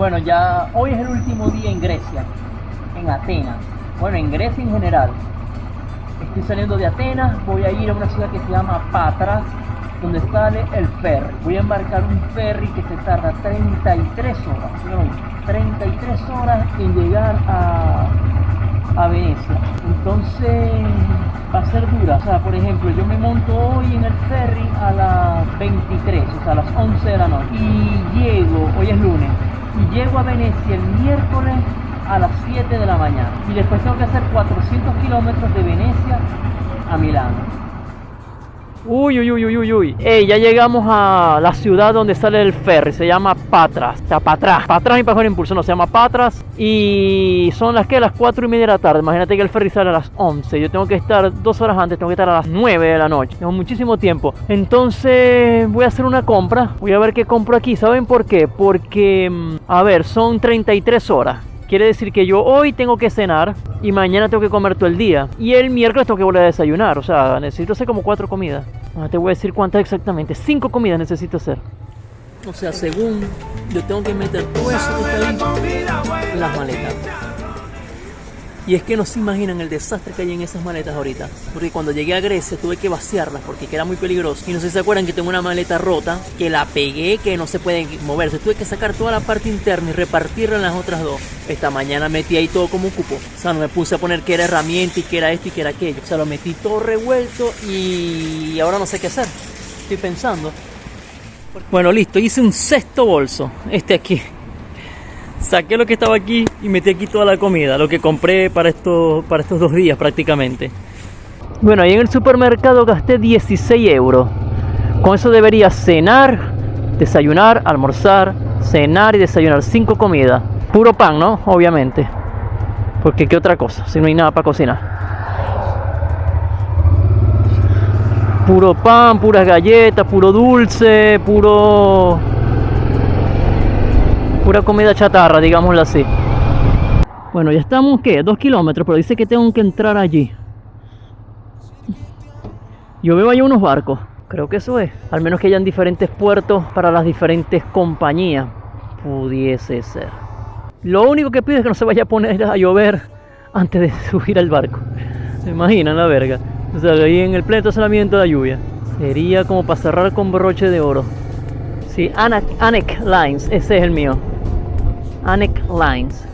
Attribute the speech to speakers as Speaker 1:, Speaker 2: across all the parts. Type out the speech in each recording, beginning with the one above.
Speaker 1: Bueno, ya hoy es el último día en Grecia, en Atenas. Bueno, en Grecia en general. Estoy saliendo de Atenas, voy a ir a una ciudad que se llama Patras, donde sale el ferry. Voy a embarcar un ferry que se tarda 33 horas. 33 horas en llegar a Venecia. Entonces va a ser dura. O sea, por ejemplo, yo me monto hoy en el ferry a las 23, o sea, a las 11 de la noche. Y llego, hoy es lunes, y llego a Venecia el miércoles a las 7 de la mañana. Y después tengo que hacer 400 kilómetros de Venecia a Milano. Uy. Ya llegamos a la ciudad donde sale el ferry. Se llama Patras. O sea, Patras y Pájaro Impulso. No, se llama Patras. Y son las 4:30 de la tarde. Imagínate que el ferry sale a las 11. Yo tengo que estar 2 horas antes. Tengo que estar a las 9 de la noche. Tengo muchísimo tiempo. Entonces voy a hacer una compra. Voy a ver qué compro aquí. ¿Saben por qué? Porque, a ver, son 33 horas. Quiere decir que yo hoy tengo que cenar y mañana tengo que comer todo el día. Y el miércoles tengo que volver a desayunar. O sea, necesito hacer como 4 comidas. No te voy a decir cuántas exactamente. 5 comidas necesito hacer. O sea, según yo tengo que meter todo eso que está ahí en las maletas. Y es que no se imaginan el desastre que hay en esas maletas ahorita. Porque cuando llegué a Grecia tuve que vaciarlas porque era muy peligroso. Y no sé si se acuerdan que tengo una maleta rota, que la pegué, que no se puede moverse. Tuve que sacar toda la parte interna y repartirla en las otras dos. Esta mañana metí ahí todo como un cupo. O sea, no me puse a poner que era herramienta y que era esto y que era aquello. O sea, lo metí todo revuelto y ahora no sé qué hacer. Estoy pensando. Bueno, listo. Hice un sexto bolso. Este aquí. Saqué lo que estaba aquí y metí aquí toda la comida, lo que compré para estos 2 días prácticamente. Bueno, ahí en el supermercado gasté 16 euros. Con eso debería cenar, desayunar, almorzar, cenar y desayunar. 5 comidas. Puro pan, ¿no? Obviamente. Porque ¿qué otra cosa? Si no hay nada para cocinar. Puro pan, puras galletas, puro dulce, pura comida chatarra, digámoslo así. Bueno, ya estamos, ¿qué? 2 kilómetros, pero dice que tengo que entrar allí. Yo veo ahí unos barcos. Creo que eso es. Al menos que hayan diferentes puertos para las diferentes compañías. Pudiese ser. Lo único que pido es que no se vaya a poner a llover antes de subir al barco. ¿Se imaginan la verga? O sea, ahí en el pleno estacionamiento de la lluvia. Sería como para cerrar con broche de oro. Sí, Anek Lines, ese es el mío. Anek Lines.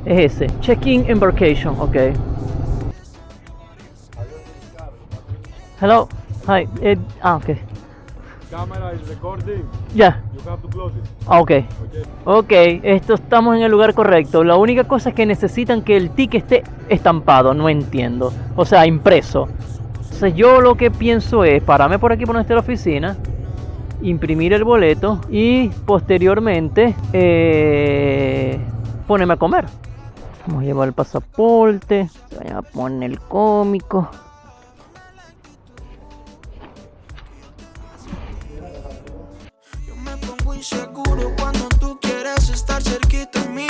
Speaker 1: Es ese. Check-in embarkation, ok. Hello. Hi. Ok.
Speaker 2: Camera is recording.
Speaker 1: Ya.
Speaker 2: You have to close it.
Speaker 1: Ok, estamos en el lugar correcto. La única cosa es que necesitan que el ticket esté estampado, no entiendo. O sea, impreso. Entonces yo lo que pienso es pararme por aquí por donde esté la oficina, imprimir el boleto y posteriormente ponerme a comer. Vamos a llevar el pasaporte, voy a poner el cómico.
Speaker 3: Yo me pongo inseguro cuando tú quieres estar cerquita de mí.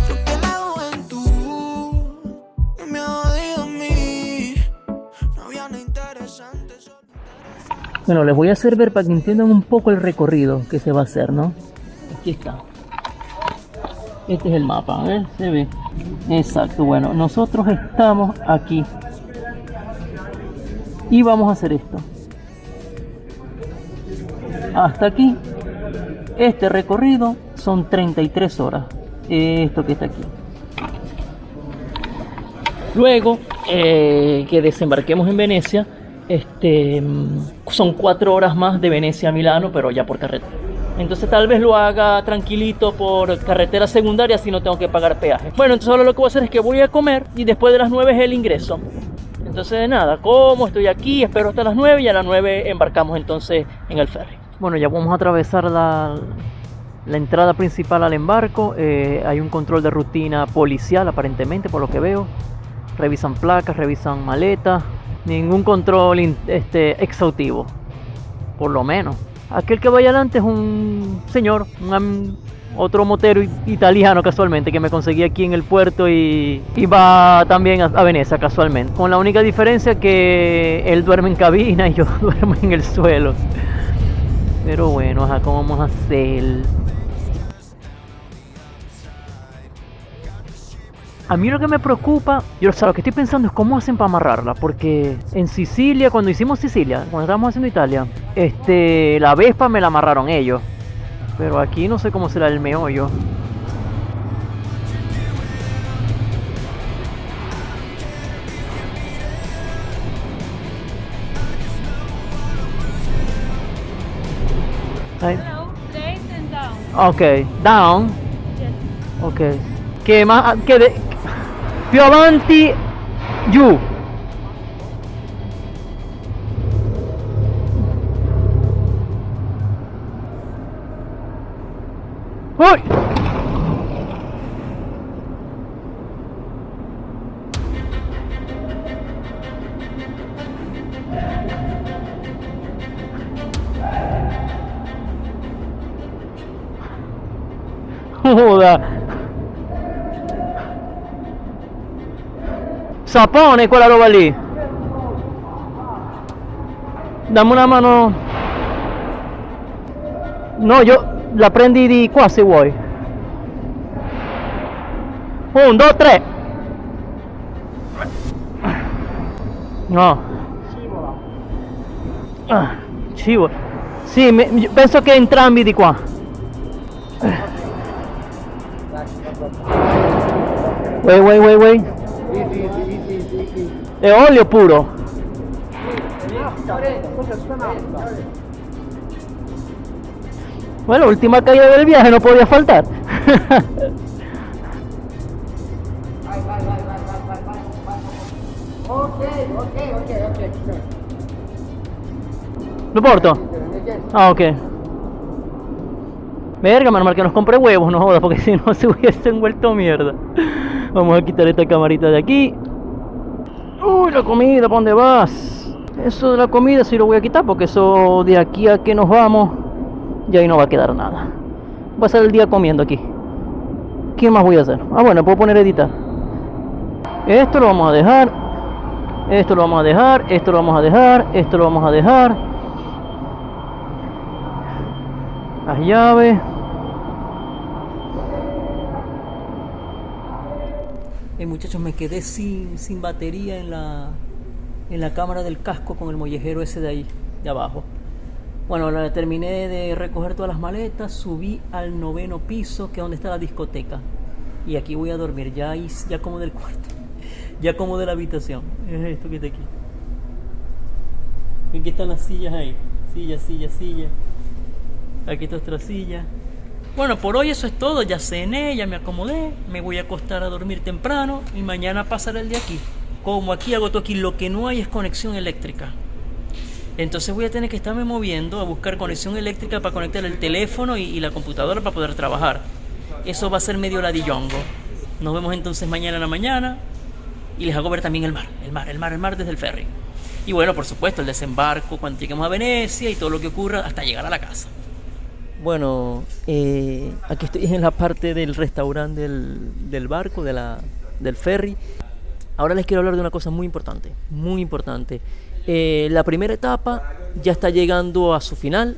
Speaker 3: Creo que la juventud me ha jodido a mí. No había nada interesante.
Speaker 1: Bueno, les voy a hacer ver para que entiendan un poco el recorrido que se va a hacer, ¿no? Aquí está. Este es el mapa, a ver, se ve. Exacto, bueno, nosotros estamos aquí. Y vamos a hacer esto. Hasta aquí. Este recorrido son 33 horas. Esto que está aquí. Luego que desembarquemos en Venecia, son 4 horas más de Venecia a Milano, pero ya por carretera. Entonces tal vez lo haga tranquilito por carretera secundaria si no tengo que pagar peaje. Bueno, entonces ahora lo que voy a hacer es que voy a comer y después de las 9 es el ingreso. Entonces nada, como estoy aquí, espero hasta las 9 y a las 9 embarcamos entonces en el ferry. Bueno, ya vamos a atravesar la entrada principal al embarco. Hay un control de rutina policial aparentemente, por lo que veo. Revisan placas, revisan maletas. Ningún control exhaustivo, por lo menos. Aquel que vaya adelante es un señor, otro motero italiano casualmente, que me conseguí aquí en el puerto y va también a Venecia casualmente. Con la única diferencia que él duerme en cabina y yo duermo en el suelo. Pero bueno, ¿cómo vamos a hacer? A mí lo que me preocupa, yo o sea, lo que estoy pensando es cómo hacen para amarrarla, porque en Sicilia, cuando hicimos Sicilia, cuando estábamos haciendo Italia, la Vespa me la amarraron ellos, pero aquí no sé cómo será el meollo. Ahí.
Speaker 4: No, straight and down.
Speaker 1: Ok, down.
Speaker 4: Yes.
Speaker 1: Ok. Che ma più avanti giù. Uy. Joda. Sapone quella roba lì. Dammi una mano. No, io la prendi di qua se vuoi. 1, 2, 3. No. Scivola. Sì, penso che entrambi di qua. Wait. È olio puro. Bueno, última caída del viaje, no podía faltar.
Speaker 5: Ok.
Speaker 1: ¿Lo porto? Ah, ok. Verga, menos mal que nos compré huevos, no jodas, porque si no se hubiesen vuelto mierda. Vamos a quitar esta camarita de aquí. Uy, la comida, ¿para dónde vas? Eso de la comida sí lo voy a quitar, porque eso de aquí a que nos vamos, ya ahí no va a quedar nada. Voy a pasar el día comiendo aquí. ¿Qué más voy a hacer? Ah, bueno, puedo poner a editar. Esto lo vamos a dejar. Esto lo vamos a dejar. Esto lo vamos a dejar. Esto lo vamos a dejar. Las llaves. Muchachos, me quedé sin batería en la cámara del casco con el mollejero ese de ahí, de abajo. Bueno, terminé de recoger todas las maletas, subí al 9º piso, que es donde está la discoteca. Y aquí voy a dormir, ya como del cuarto, ya como de la habitación. Es esto que está aquí. Aquí están las sillas ahí, silla. Aquí está otra silla. Bueno, por hoy eso es todo, ya cené, ya me acomodé, me voy a acostar a dormir temprano y mañana pasaré el día aquí. Como aquí hago todo aquí, lo que no hay es conexión eléctrica. Entonces voy a tener que estarme moviendo a buscar conexión eléctrica para conectar el teléfono y la computadora para poder trabajar. Eso va a ser medio ladillongo. Nos vemos entonces mañana en la mañana y les hago ver también el mar desde el ferry. Y bueno, por supuesto, el desembarco cuando lleguemos a Venecia y todo lo que ocurra hasta llegar a la casa. Bueno, aquí estoy en la parte del restaurante del barco, del ferry. Ahora les quiero hablar de una cosa muy importante, muy importante. La primera etapa ya está llegando a su final.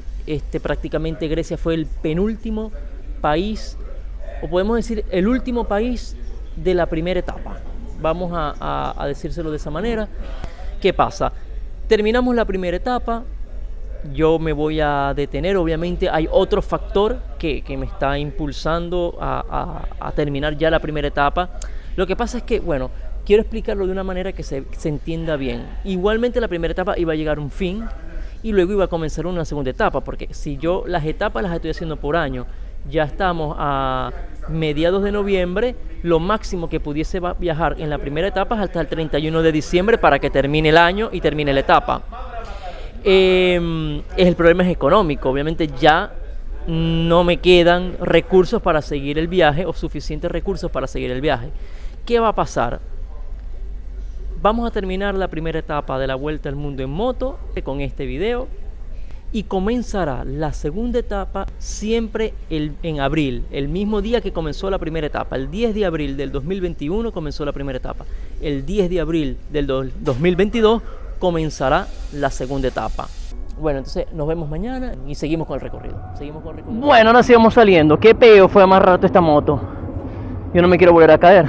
Speaker 1: Prácticamente Grecia fue el penúltimo país, o podemos decir el último país de la primera etapa. Vamos a decírselo de esa manera. ¿Qué pasa? Terminamos la primera etapa. Yo me voy a detener, obviamente hay otro factor que me está impulsando a terminar ya la primera etapa. Lo que pasa es que, bueno, quiero explicarlo de una manera que se entienda bien. Igualmente la primera etapa iba a llegar a un fin y luego iba a comenzar una segunda etapa, porque si yo las etapas las estoy haciendo por año, ya estamos a mediados de noviembre, lo máximo que pudiese viajar en la primera etapa es hasta el 31 de diciembre para que termine el año y termine la etapa. El problema es económico, obviamente ya no me quedan recursos para seguir el viaje o suficientes recursos para seguir el viaje. ¿Qué va a pasar? Vamos a terminar la primera etapa de la Vuelta al Mundo en moto con este video y comenzará la segunda etapa siempre en abril, el mismo día que comenzó la primera etapa. El 10 de abril del 2021 comenzó la primera etapa. El 10 de abril del 2022 comenzará la segunda etapa. Bueno, entonces nos vemos mañana y seguimos con el recorrido. Bueno, ahora sí vamos saliendo. Qué peo fue amarrar toda esta moto. Yo no me quiero volver a caer.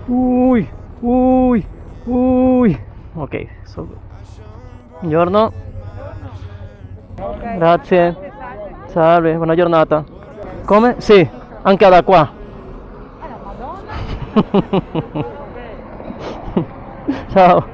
Speaker 1: Uy, uy, uy. Ok, buongiorno. Grazie. Salve, buona giornata. Come? Sì, anche da qua. Chao.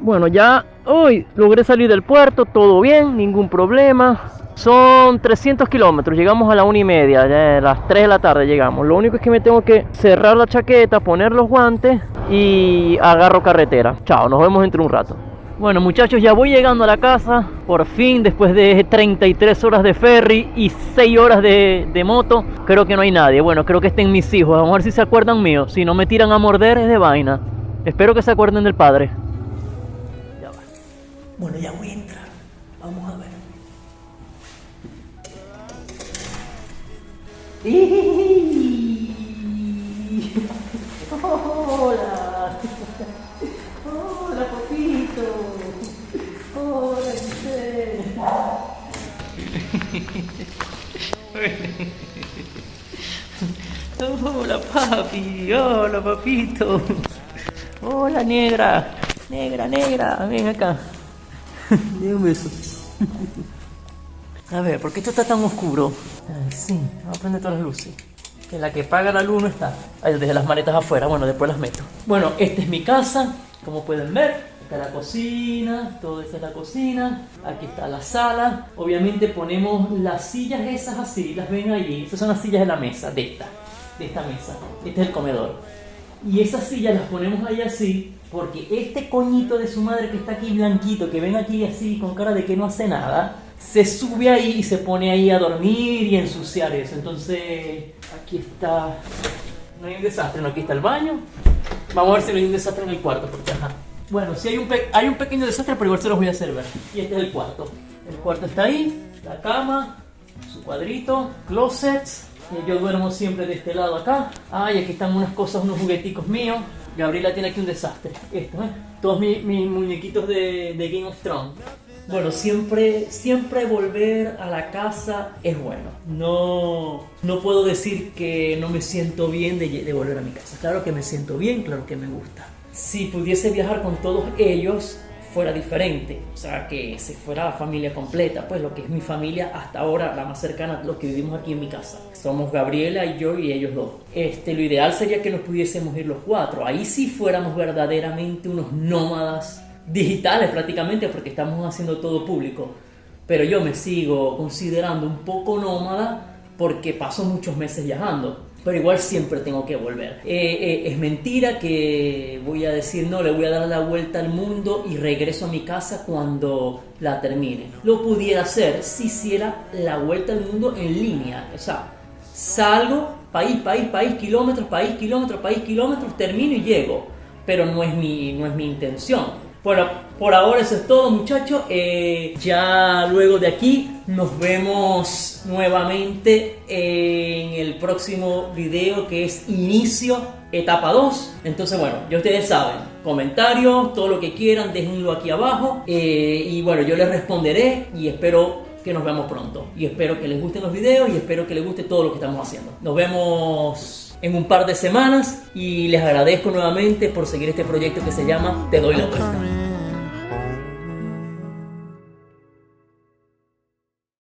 Speaker 1: Bueno, ya hoy logré salir del puerto, todo bien, ningún problema. Son 300 kilómetros, llegamos a la 1:30, ya a las 3 de la tarde llegamos. Lo único es que me tengo que cerrar la chaqueta, poner los guantes y agarro carretera. Chao, nos vemos dentro de un rato. Bueno muchachos, ya voy llegando a la casa, por fin, después de 33 horas de ferry y 6 horas de moto. Creo que no hay nadie, bueno, creo que estén mis hijos, vamos a ver si se acuerdan míos. Si no me tiran a morder es de vaina. Espero que se acuerden del padre. Ya va. Bueno, ya voy a entrar, vamos a ver. Hola. Hola, papito. Hola, Giselle. Hola, papi. Hola, papito. Hola, negra. Negra, negra. Ven acá. Dame un beso. A ver, ¿por qué esto está tan oscuro? Ay, sí, vamos a prender todas las luces. Que la que paga la luz no está. Ahí dejé las maletas afuera, bueno, después las meto. Bueno, esta es mi casa, como pueden ver. Está la cocina, todo esto es la cocina. Aquí está la sala. Obviamente ponemos las sillas esas así, las ven allí. Esas son las sillas de la mesa, de esta mesa. Este es el comedor. Y esas sillas las ponemos ahí así, porque este coñito de su madre que está aquí blanquito, que ven aquí así con cara de que no hace nada, se sube ahí y se pone ahí a dormir y a ensuciar eso. Entonces, aquí está. No hay un desastre, no, aquí está el baño. Vamos a ver si no hay un desastre en el cuarto, porque ajá. Bueno, sí hay un pequeño desastre, pero igual se los voy a hacer ver. Y este es el cuarto. El cuarto está ahí, la cama, su cuadrito, closets. Yo duermo siempre de este lado acá. Ah, y aquí están unas cosas, unos jugueticos míos. Gabriela tiene aquí un desastre. Esto, todos mis muñequitos de Game of Thrones. Bueno, siempre volver a la casa es bueno. No puedo decir que no me siento bien de volver a mi casa. Claro que me siento bien, claro que me gusta. Si pudiese viajar con todos ellos, fuera diferente. O sea, que se fuera la familia completa. Pues lo que es mi familia hasta ahora, la más cercana, los que vivimos aquí en mi casa. Somos Gabriela y yo y ellos dos. Lo ideal sería que nos pudiésemos ir los 4. Ahí sí fuéramos verdaderamente unos nómadas digitales prácticamente, porque estamos haciendo todo público. Pero yo me sigo considerando un poco nómada porque paso muchos meses viajando. Pero igual siempre tengo que volver. Es mentira que voy a decir no, le voy a dar la vuelta al mundo y regreso a mi casa cuando la termine. Lo pudiera hacer si hiciera la vuelta al mundo en línea. O sea, salgo, país, kilómetros, termino y llego. Pero no es mi intención. Bueno, por ahora eso es todo, muchachos. Ya luego de aquí nos vemos nuevamente en el próximo video, que es inicio, etapa 2. Entonces, bueno, ya ustedes saben, comentarios, todo lo que quieran, déjenlo aquí abajo. Y bueno, yo les responderé y espero que nos veamos pronto. Y espero que les gusten los videos y espero que les guste todo lo que estamos haciendo. Nos vemos en un par de semanas y les agradezco nuevamente por seguir este proyecto que se llama Te Doy la Vuelta.